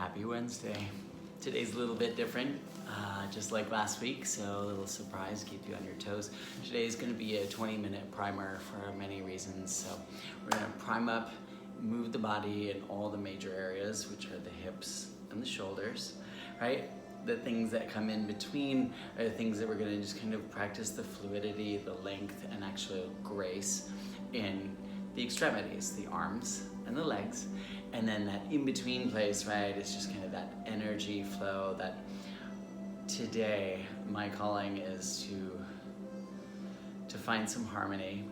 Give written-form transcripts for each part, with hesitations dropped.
Happy Wednesday. Today's a little bit different, just like last week, so a little surprise, keep you on your toes. Today is going to be a 20-minute primer for many reasons. So we're going to prime up, move the body in all the major areas, which are the hips and the shoulders, right? The things that come in between are the things that we're going to just kind of practice the fluidity, the length, and actual grace in the extremities, the arms and the legs. And then that in-between place, right, is just kind of that energy flow that today my calling is to find some harmony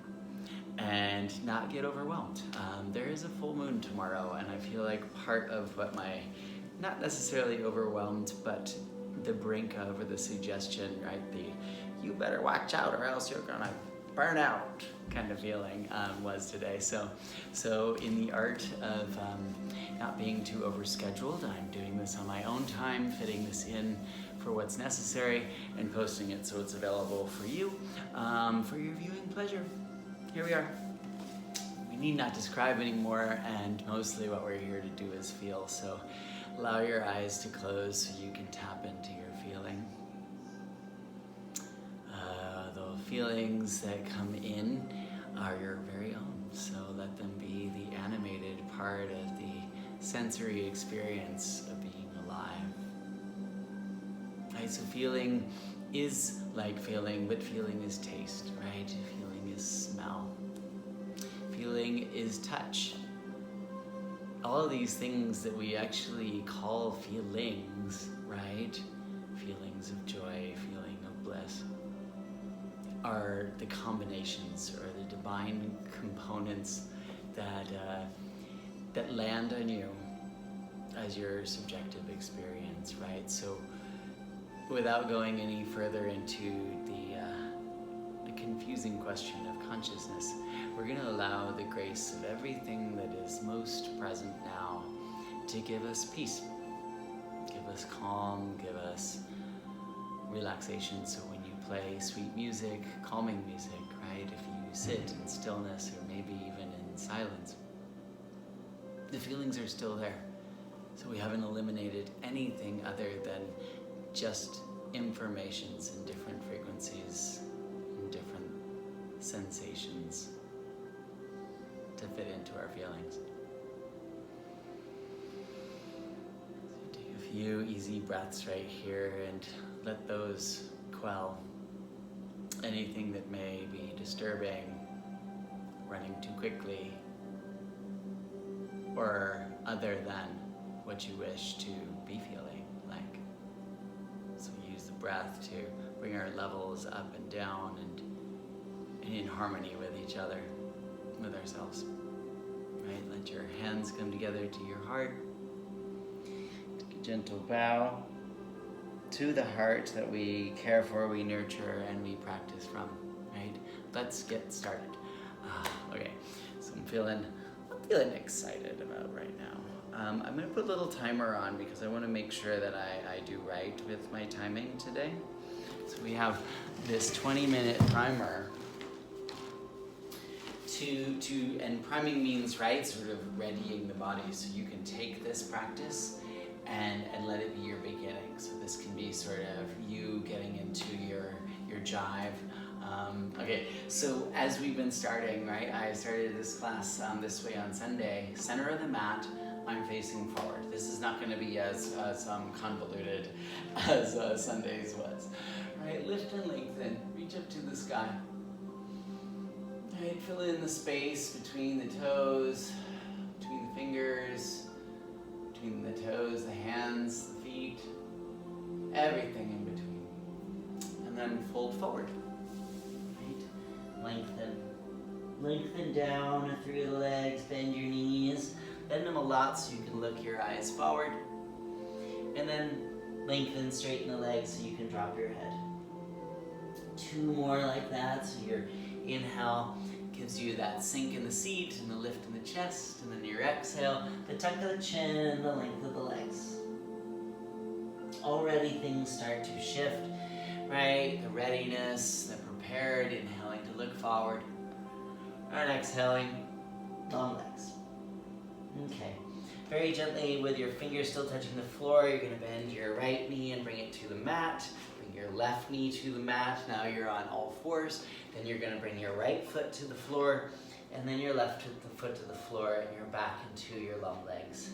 and not get overwhelmed. There is a full moon tomorrow, and I feel like part of what my, not necessarily overwhelmed, but the brink of, or the suggestion, right, the you better watch out or else you're gonna burn out kind of feeling was today. So in the art of not being too overscheduled, I'm doing this on my own time, fitting this in for what's necessary and posting it so it's available for you, for your viewing pleasure. Here we are. We need not describe anymore, and mostly what we're here to do is feel. So allow your eyes to close so you can tap into your feeling. The feelings that come in are your very own, so let them be the animated part of the sensory experience of being alive. Right, so feeling is like feeling, but feeling is taste, right? Feeling is smell. Feeling is touch. All of these things that we actually call feelings, right? Feelings of joy, feeling of bliss, are the combinations or the divine components that land on you as your subjective experience, right? So without going any further into the confusing question of consciousness, we're going to allow the grace of everything that is most present now to give us peace, give us calm, give us relaxation. So when you play sweet music, calming music, right? If you sit in stillness or maybe even in silence, the feelings are still there. So we haven't eliminated anything other than just informations in different frequencies and different sensations to fit into our feelings. So take a few easy breaths right here and let those quell anything that may be disturbing, running too quickly, or other than what you wish to be feeling like. So we use the breath to bring our levels up and down and in harmony with each other, with ourselves. Right? Let your hands come together to your heart. Take a gentle bow to the heart that we care for, we nurture, and we practice from. Right? Let's get started. Okay, so I'm feeling excited about right now. I'm going to put a little timer on because I want to make sure that I do right with my timing today. So we have this 20-minute primer and priming means, right, sort of readying the body. So you can take this practice and let it be your beginning. So this can be sort of you getting into your jive. Okay, so as we've been starting, right, I started this class this way on Sunday. Center of the mat, I'm facing forward. This is not going to be as convoluted as Sunday's was. Right, lift and lengthen, reach up to the sky. Right, fill in the space between the toes, between the fingers, between the toes, the hands, the feet, everything in between. And then fold forward. Right? Lengthen down through the legs, bend your knees. Bend them a lot so you can look your eyes forward. And then lengthen, straighten the legs so you can drop your head. 2 more like that. So your inhale gives you that sink in the seat and the lift in the chest. And then your exhale, the tuck of the chin and the length of the legs. Already things start to shift, right? The readiness, the prepared, inhaling to look forward. And exhaling, long legs. Okay, Very gently, with your fingers still touching the floor, you're gonna bend your right knee and bring it to the mat. Bring your left knee to the mat. Now you're on all fours. Then you're gonna bring your right foot to the floor, and then your left foot to the floor, and you're back into your long legs.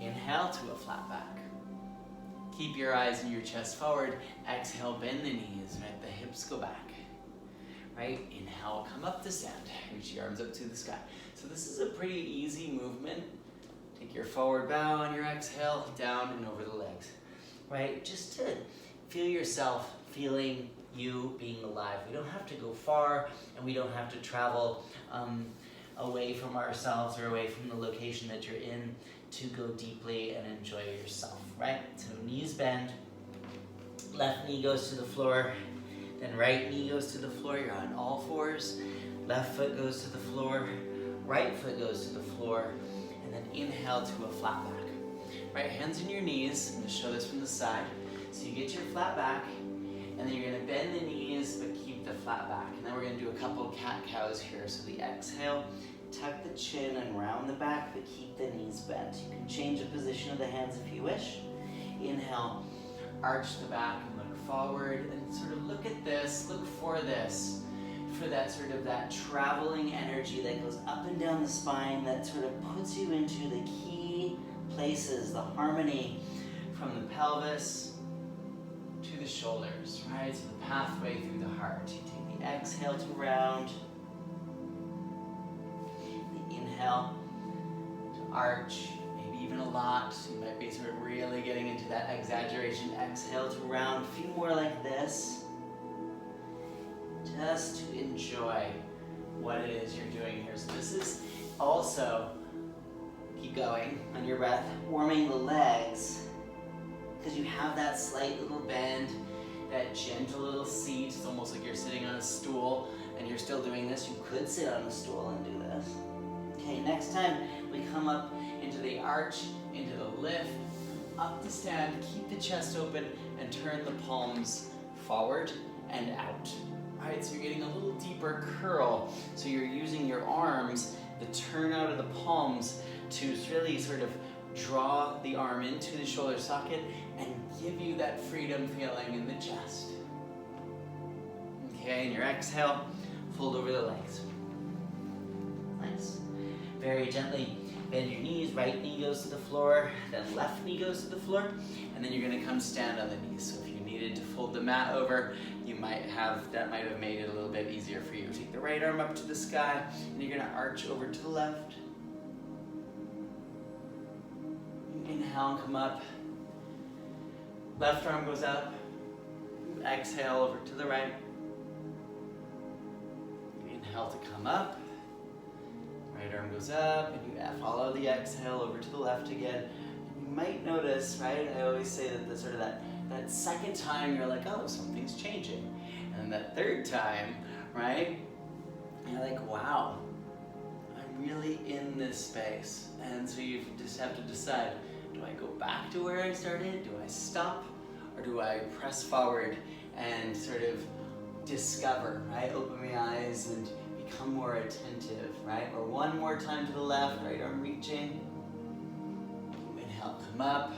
Inhale to a flat back. Keep your eyes and your chest forward. Exhale, bend the knees, right? The hips go back. Right? Inhale, come up to stand. Reach your arms up to the sky. So this is a pretty easy movement. Take your forward bow on your exhale, down and over the legs. Right? Just to feel yourself feeling you being alive. We don't have to go far, and we don't have to travel away from ourselves or away from the location that you're in to go deeply and enjoy yourself, right? So knees bend, left knee goes to the floor, then right knee goes to the floor. You're on all fours. Left foot goes to the floor, right foot goes to the floor, and then inhale to a flat back. Right, hands in your knees. I'm gonna show this from the side. So you get your flat back, and then you're gonna bend the knees, but keep the flat back. And then we're gonna do a couple cat-cows here. So the exhale, tuck the chin and round the back, but keep the knees bent. You can change the position of the hands if you wish. Inhale, arch the back and look forward, and sort of look at this, look for this, for that sort of that traveling energy that goes up and down the spine, that sort of puts you into the key places, the harmony from the pelvis to the shoulders, right? So the pathway through the heart. You take the exhale to round, the inhale to arch, maybe even a lot. You might be sort of really getting into that exaggeration. Exhale to round, a few more like this. Just to enjoy what it is you're doing here. So this is also, keep going on your breath, warming the legs, because you have that slight little bend, that gentle little seat. It's almost like you're sitting on a stool and you're still doing this. You could sit on a stool and do this. Okay, next time we come up into the arch, into the lift, up to stand, keep the chest open and turn the palms forward and out. All right, so you're getting a little deeper curl. So you're using your arms, the turn out of the palms, to really sort of draw the arm into the shoulder socket and give you that freedom feeling in the chest. Okay, and your exhale, fold over the legs. Nice. Very gently bend your knees, right knee goes to the floor, then left knee goes to the floor, and then you're gonna come stand on the knees. So if you needed to fold the mat over, that might have made it a little bit easier for you. Take the right arm up to the sky, and you're gonna arch over to the left. Inhale and come up. Left arm goes up. Exhale over to the right. Inhale to come up. Right arm goes up, and you follow the exhale over to the left again. You might notice, right? I always say that the sort of that second time you're like, oh, something's changing. And that third time, right? You're like, wow, I'm really in this space. And so you just have to decide, do I go back to where I started? Do I stop? Or do I press forward and sort of discover, right? Open my eyes and become more attentive, right? Or one more time to the left, right arm reaching. Inhale, come up.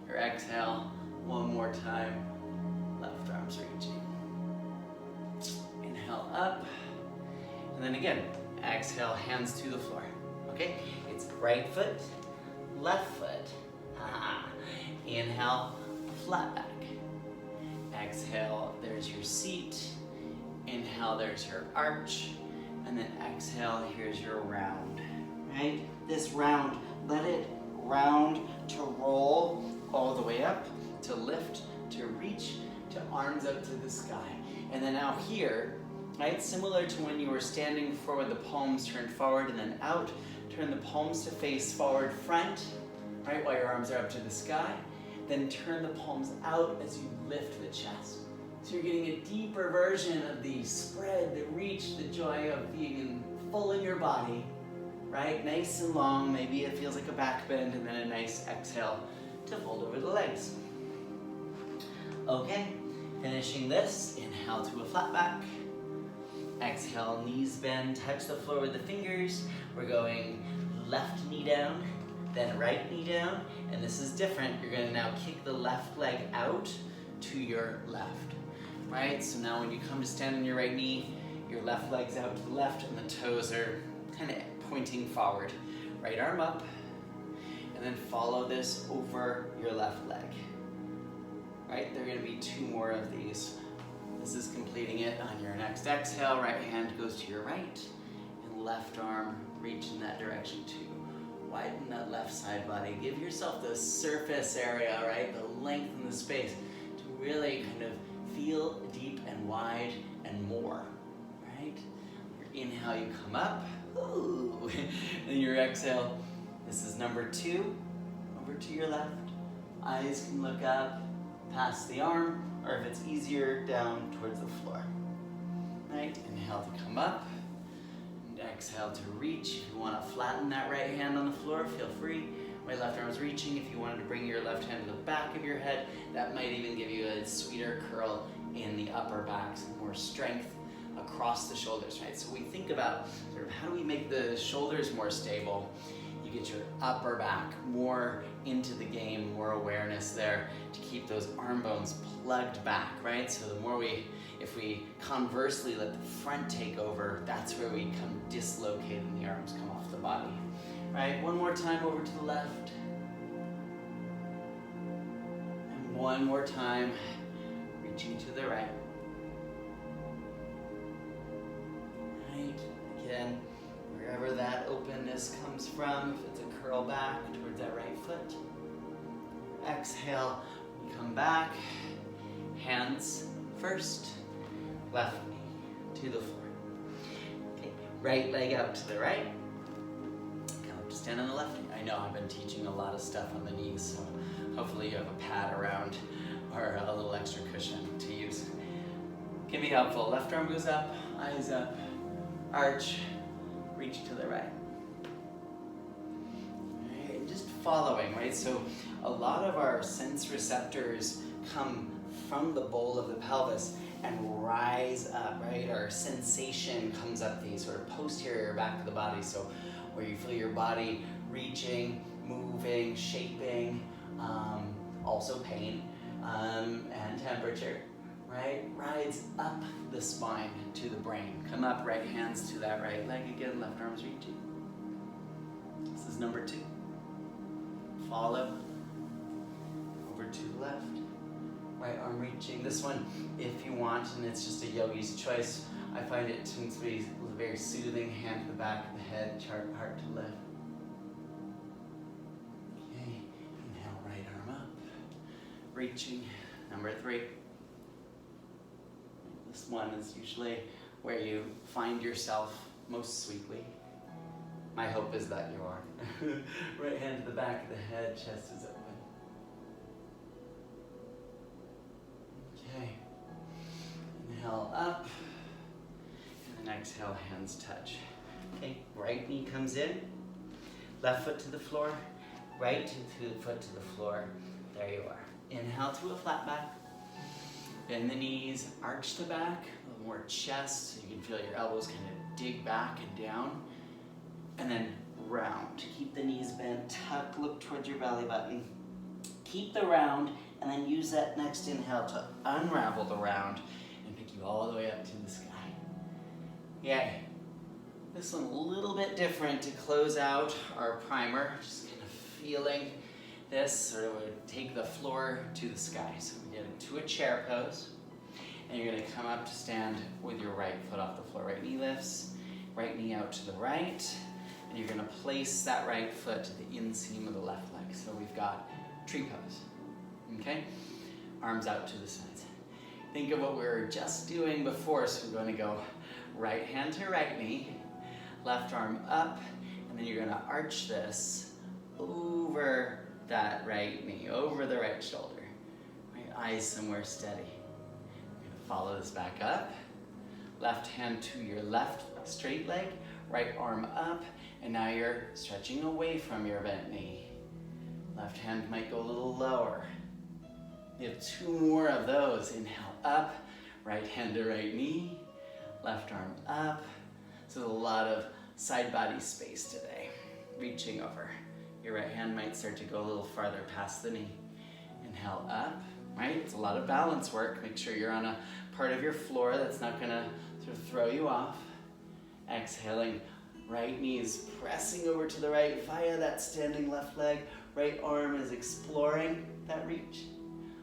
Your exhale, one more time, left arm's reaching. Inhale up, and then again, exhale, hands to the floor, okay? It's right foot, left foot. Inhale, flat back. Exhale, there's your seat. Inhale, there's your arch. And then exhale, here's your round, right? This round, let it round to roll all the way up, to lift, to reach, to arms up to the sky. And then now here, right, similar to when you were standing before with the palms turned forward and then out, turn the palms to face forward front, right, while your arms are up to the sky. Then turn the palms out as you lift the chest. So you're getting a deeper version of the spread, the reach, the joy of being full in your body, right? Nice and long, maybe it feels like a back bend, and then a nice exhale to fold over the legs. Okay, finishing this, inhale to a flat back. Exhale, knees bend, touch the floor with the fingers. We're going left knee down, then right knee down, and this is different. You're gonna now kick the left leg out to your left, right? So now when you come to stand on your right knee, your left leg's out to the left and the toes are kind of pointing forward. Right arm up, and then follow this over your left leg. Right, there are gonna be 2 more of these. This is completing it. On your next exhale, right hand goes to your right, and left arm reach in that direction too. Widen that left side body. Give yourself the surface area, right? The length and the space to really kind of feel deep and wide and more, right? Your inhale, you come up. Ooh. And your exhale, this is number 2, over to your left. Eyes can look up past the arm, or if it's easier, down towards the floor. Right, inhale to come up, and exhale to reach. If you want to flatten that right hand on the floor, feel free. My left arm is reaching. If you wanted to bring your left hand to the back of your head, that might even give you a sweeter curl in the upper back, some more strength across the shoulders, right? So we think about sort of how do we make the shoulders more stable. You get your upper back more into the game, more awareness there to keep those arm bones plugged back, right? So the more if we conversely let the front take over, that's where we come dislocated and the arms come off the body, right? One more time over to the left. And one more time, reaching to the right. Again, wherever that openness comes from, if it's a curl back towards that right foot. Exhale, we come back, hands first, left knee to the floor. Okay, right leg out to the right. Come up to stand on the left knee. I know I've been teaching a lot of stuff on the knees, so hopefully you have a pad around or a little extra cushion to use. Can be helpful. Left arm goes up, eyes up. Arch, reach to the right. Right, and just following, right? So a lot of our sense receptors come from the bowl of the pelvis and rise up, right? Our sensation comes up the sort of posterior back of the body, so where you feel your body reaching, moving, shaping, also pain, and temperature. Right, rides up the spine to the brain. Come up, right hands to that right leg again, left arm's reaching. This is number 2. Follow, over to the left, right arm reaching. This one, if you want, and it's just a yogi's choice, I find it tends to be very soothing, hand to the back of the head, heart to lift. Okay, inhale, right arm up, reaching, number 3. This one is usually where you find yourself most sweetly. My hope is that you are. Right hand to the back of the head, chest is open. Okay. Inhale up, and then exhale, hands touch. Okay, right knee comes in, left foot to the floor, right foot to the floor. There you are. Inhale to a flat back. Bend the knees, arch the back, a little more chest, so you can feel your elbows kind of dig back and down. And then round. Keep the knees bent, tuck, look towards your belly button. Keep the round, and then use that next inhale to unravel the round and pick you all the way up to the sky. Yay. This one a little bit different to close out our primer. Just kind of feeling this, sort of take the floor to the sky. So we get into a chair pose, and you're gonna come up to stand with your right foot off the floor. Right knee lifts, right knee out to the right, and you're gonna place that right foot to the inseam of the left leg. So we've got tree pose, okay? Arms out to the sides. Think of what we were just doing before, so we're gonna go right hand to right knee, left arm up, and then you're gonna arch this over that right knee, over the right shoulder. Right, eyes somewhere steady. You're gonna follow this back up. Left hand to your left straight leg, right arm up, and now you're stretching away from your bent knee. Left hand might go a little lower. You have 2 more of those. Inhale up, right hand to right knee, left arm up. So a lot of side body space today. Reaching over. Your right hand might start to go a little farther past the knee. Inhale up, right? It's a lot of balance work. Make sure you're on a part of your floor that's not gonna sort of throw you off. Exhaling, right knee is pressing over to the right via that standing left leg. Right arm is exploring that reach.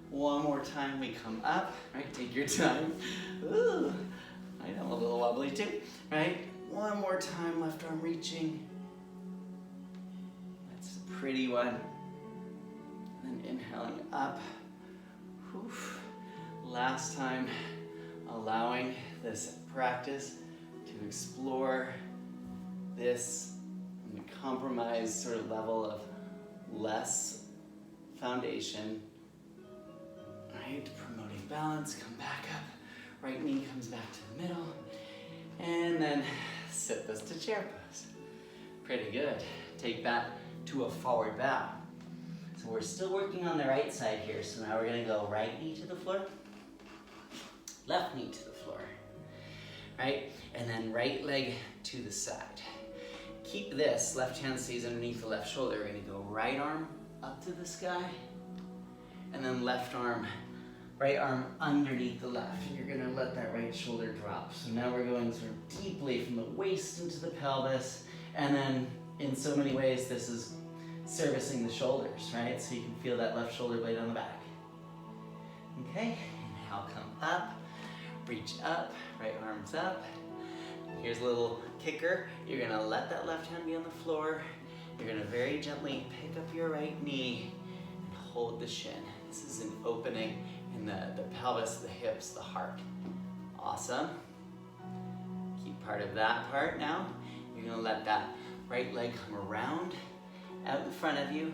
One more time, we come up, right? Take your time. Ooh, I know, a little wobbly too, right? One more time, left arm reaching. That's a pretty one. And then inhaling up. Whew. Last time, allowing this practice to explore this compromised sort of level of less foundation, right? Promoting balance, come back up. Right knee comes back to the middle. And then sit this to chair pose. Pretty good. Take that to a forward bow. So we're still working on the right side here. So now we're gonna go right knee to the floor, left knee to the floor, right? And then right leg to the side. Keep this, left hand stays underneath the left shoulder. We're gonna go right arm up to the sky, and then left arm, right arm underneath the left. And you're gonna let that right shoulder drop. So now we're going sort of deeply from the waist into the pelvis, and then in so many ways this is servicing the shoulders, right? So you can feel that left shoulder blade on the back. Okay, inhale, come up, reach up, right arm's up. Here's a little kicker. You're gonna let that left hand be on the floor. You're gonna very gently pick up your right knee and hold the shin. This is an opening in the pelvis, the hips, the heart. Awesome. Keep part of that part now. You're gonna let that right leg come around, out in front of you.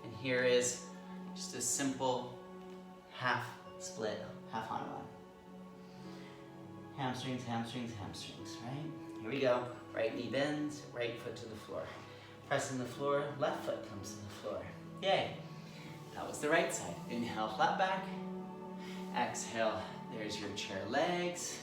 And here is just a simple half split, half on one. Hamstrings, hamstrings, hamstrings, right? Here we go. Right knee bends, right foot to the floor. Pressing the floor, left foot comes to the floor. Yay. That was the right side. Inhale, flat back. Exhale, there's your chair legs.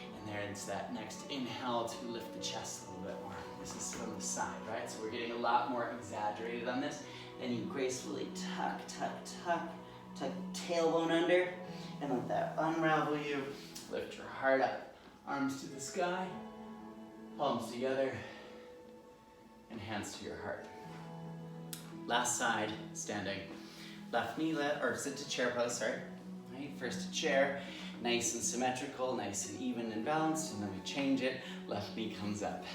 And there's that next inhale to lift the chest a little bit more. This is from the side, right? So we're getting a lot more exaggerated on this. Then you gracefully tuck, tuck, tuck, tuck tailbone under, and let that unravel you. Lift your heart up, arms to the sky, palms together, and hands to your heart. Last side, standing. Left knee, or sit to chair pose, sorry. Right, first to chair, nice and symmetrical, nice and even and balanced, and then we change it, left knee comes up.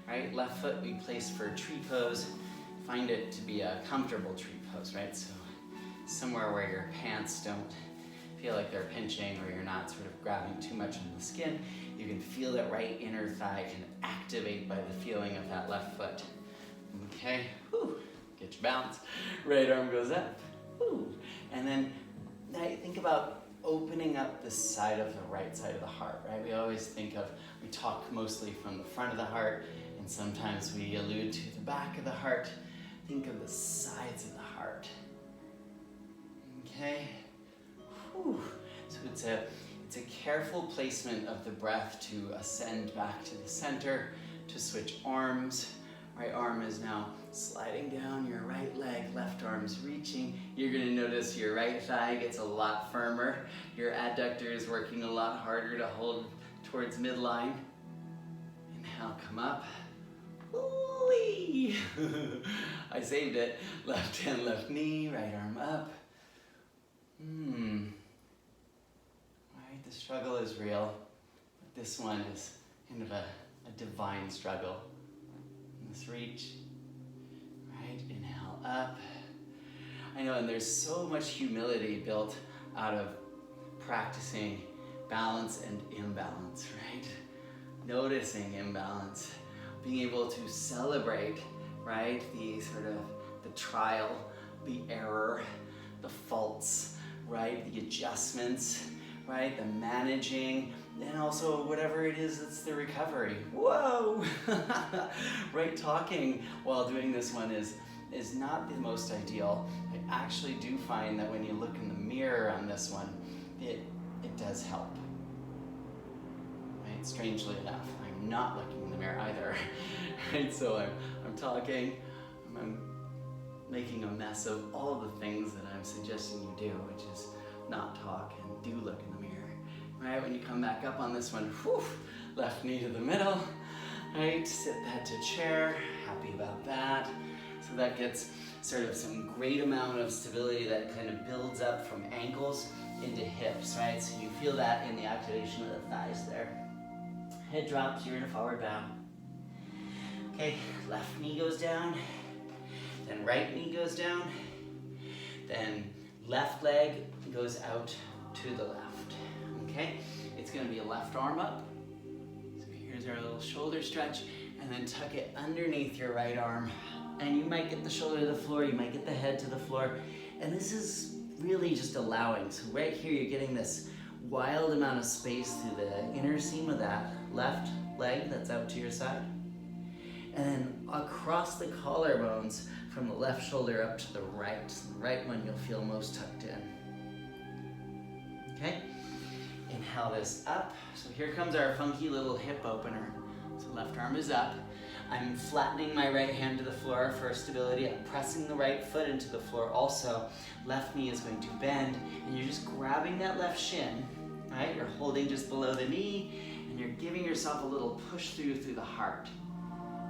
Right, left foot we place for tree pose. Find it to be a comfortable tree pose, right? So somewhere where your pants don't feel like they're pinching or you're not sort of grabbing too much on the skin. You can feel that right inner thigh can activate by the feeling of that left foot. Okay, whew. Get your balance. Right arm goes up, whew. And then now you think about opening up the side of the right side of the heart, right? We always think of, we talk mostly from the front of the heart, and sometimes we allude to the back of the heart. Think of the sides of the heart. Okay. Whew. So it's a careful placement of the breath to ascend back to the center, to switch arms. Right arm is now sliding down your right leg, left arm's reaching. You're gonna notice your right thigh gets a lot firmer. Your adductor is working a lot harder to hold towards midline. Inhale, come up. Ooh-wee. I saved it. Left hand, left knee, right arm up. Right, the struggle is real, but this one is kind of a divine struggle. This reach, right, inhale up. I know, and there's so much humility built out of practicing balance and imbalance, right? Noticing imbalance, being able to celebrate, right, the sort of the trial, the error, the faults, right, the adjustments, right, the managing, and also whatever it is that's the recovery. Whoa! Right, talking while doing this one is not the most ideal. I actually do find that when you look in the mirror on this one, it does help. Right, strangely enough, I'm not looking in the mirror either. Right, so I'm talking, I'm making a mess of all the things that I'm suggesting you do, which is not talk and do look in the mirror. Right, when you come back up on this one, whew, left knee to the middle, right, sit that to chair, happy about that. So that gets sort of some great amount of stability that kind of builds up from ankles into hips, right? So you feel that in the activation of the thighs there. Head drops, you're in a forward bow. Okay, left knee goes down, then right knee goes down, then left leg goes out to the left, okay? It's gonna be a left arm up. So here's our little shoulder stretch, and then tuck it underneath your right arm. And you might get the shoulder to the floor, you might get the head to the floor. And this is really just allowing. So right here, you're getting this wild amount of space through the inner seam of that left leg that's out to your side. And then across the collarbones from the left shoulder up to the right. The right one you'll feel most tucked in. Okay? Inhale this up. So here comes our funky little hip opener. So left arm is up. I'm flattening my right hand to the floor for stability. I'm pressing the right foot into the floor also. Left knee is going to bend, and you're just grabbing that left shin, right? You're holding just below the knee, and you're giving yourself a little push through the heart.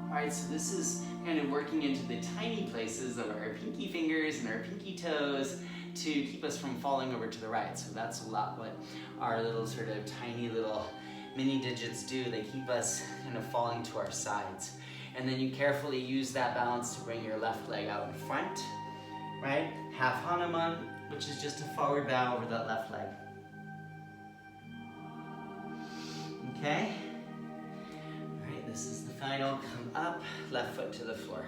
All right, so this is kind of working into the tiny places of our pinky fingers and our pinky toes to keep us from falling over to the right. So that's a lot what our little sort of tiny little mini digits do. They keep us kind of falling to our sides. And then you carefully use that balance to bring your left leg out in front, right? Half Hanuman, which is just a forward bow over that left leg. Okay? All right, this is the final. Come up, left foot to the floor.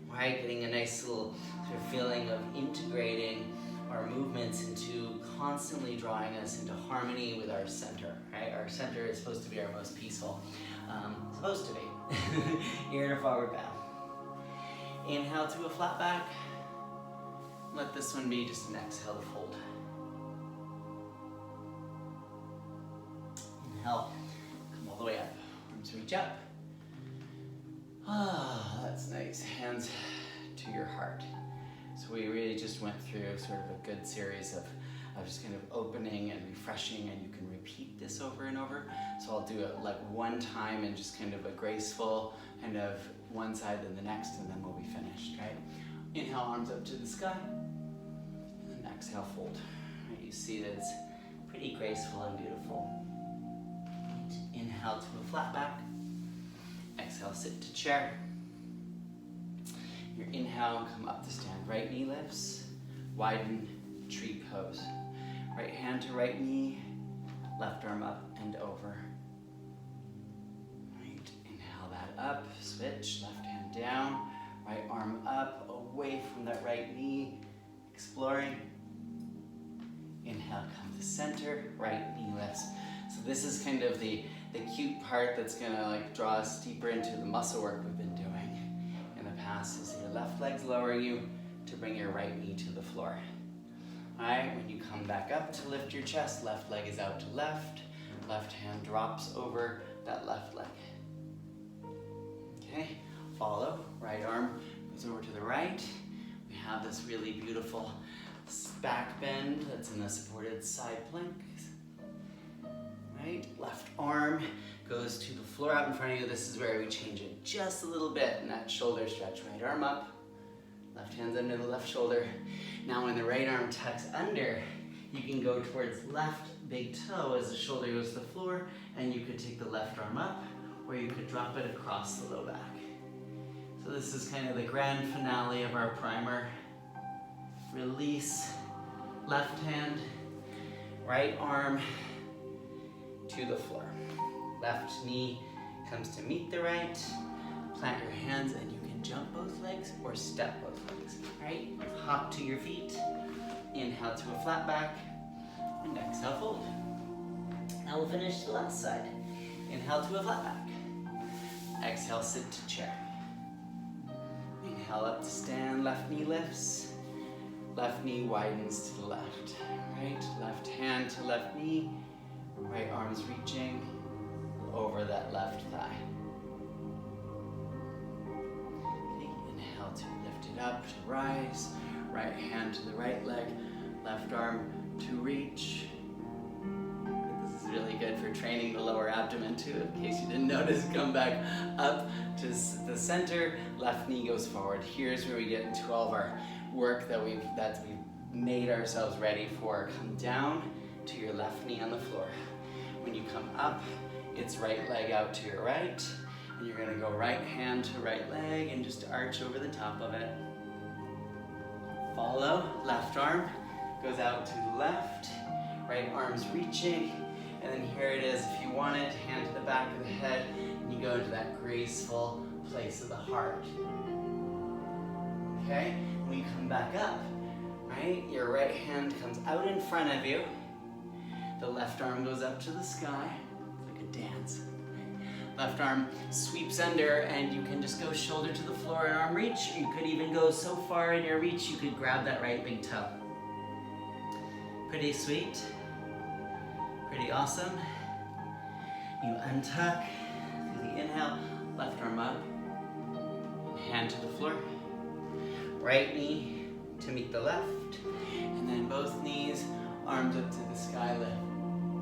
Right, getting a nice little sort of feeling of integrating our movements into constantly drawing us into harmony with our center, right? Our center is supposed to be our most peaceful. Supposed to be. You're in a forward bow. Inhale to a flat back. Let this one be just an exhale to fold. Inhale, come all the way up. Arms reach up. Ah, that's nice. Hands to your heart. So we really just went through sort of a good series of just kind of opening and refreshing, and you can repeat this over and over. So I'll do it like one time and just kind of a graceful kind of one side then the next, and then we'll be finished, right? Inhale, arms up to the sky, and then exhale, fold. Right, you see that it's pretty graceful and beautiful. Inhale to a flat back. Exhale, sit to chair. Your inhale, come up to stand. Right knee lifts, widen, tree pose. Right hand to right knee, left arm up and over. Right, inhale that up, switch, left hand down, right arm up, away from that right knee, exploring. Inhale, come to center, right knee lifts. So this is kind of the cute part that's gonna like draw us deeper into the muscle work we've been doing in the past. Is your left leg's lowering you to bring your right knee to the floor. All right, when you come back up to lift your chest, left leg is out to left, left hand drops over that left leg. Okay, follow, right arm goes over to the right. We have this really beautiful back bend that's in the supported side plank. Right, left arm goes to the floor out in front of you. This is where we change it just a little bit in that shoulder stretch. Right arm up, left hand's under the left shoulder. Now when the right arm tucks under, you can go towards left big toe as the shoulder goes to the floor, and you could take the left arm up, or you could drop it across the low back. So this is kind of the grand finale of our primer. Release, left hand, right arm to the floor. Left knee comes to meet the right. Plant your hands and you can jump both legs or step both legs. Right? Hop to your feet. Inhale to a flat back. And exhale, fold. Now we'll finish the last side. Inhale to a flat back. Exhale, sit to chair. Inhale up to stand, left knee lifts. Left knee widens to the left. Right? Left hand to left knee. Right arm's reaching over that left thigh. Okay, inhale to lift Lift it up to rise. Right hand to the right leg. Left arm to reach. This is really good for training the lower abdomen too, in case you didn't notice. Come back up to the center. Left knee goes forward. Here's where we get into all of our work that we've made ourselves ready for. Come down to your left knee on the floor. When you come up, it's right leg out to your right, and you're gonna go right hand to right leg and just arch over the top of it. Follow, left arm goes out to the left, right arm's reaching, and then here it is. If you want it, hand to the back of the head, and you go into that graceful place of the heart. Okay, when you come back up, right, your right hand comes out in front of you, the left arm goes up to the sky. It's like a dance. Left arm sweeps under, and you can just go shoulder to the floor and arm reach. You could even go so far in your reach, you could grab that right big toe. Pretty sweet. Pretty awesome. You untuck through the inhale, left arm up, hand to the floor. Right knee to meet the left, and then both knees, arms up to the sky, lift.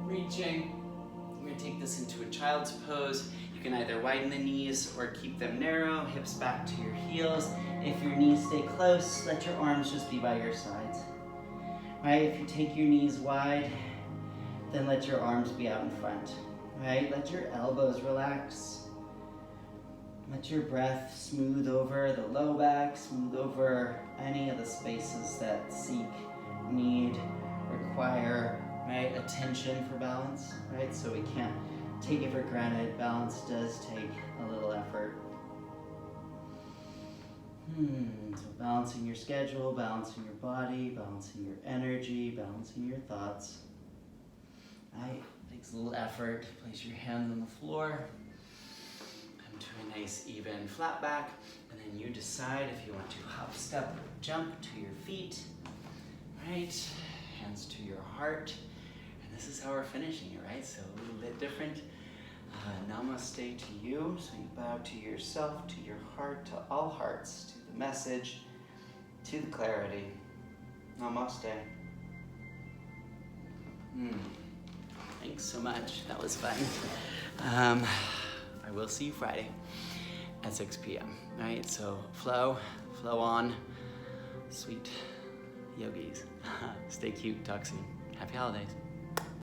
Reaching. We're gonna take this into a child's pose. You can either widen the knees or keep them narrow, hips back to your heels. If your knees stay close, let your arms just be by your sides. Right, if you take your knees wide, then let your arms be out in front. Right, let your elbows relax. Let your breath smooth over the low back, smooth over any of the spaces that seek, need, require, right, attention for balance, right? So we can't take it for granted. Balance does take a little effort. So balancing your schedule, balancing your body, balancing your energy, balancing your thoughts. Right? Takes a little effort. Place your hands on the floor. Come to a nice even flat back, and then you decide if you want to hop, step, or jump to your feet. Right? Hands to your heart. And this is how we're finishing it, right? So a little bit different. Namaste to you. So you bow to yourself, to your heart, to all hearts, to the message, to the clarity. Namaste. Thanks so much. That was fun. I will see you Friday at 6 p.m. Right? So flow on. Sweet yogis. Stay cute. Talk soon. Happy holidays.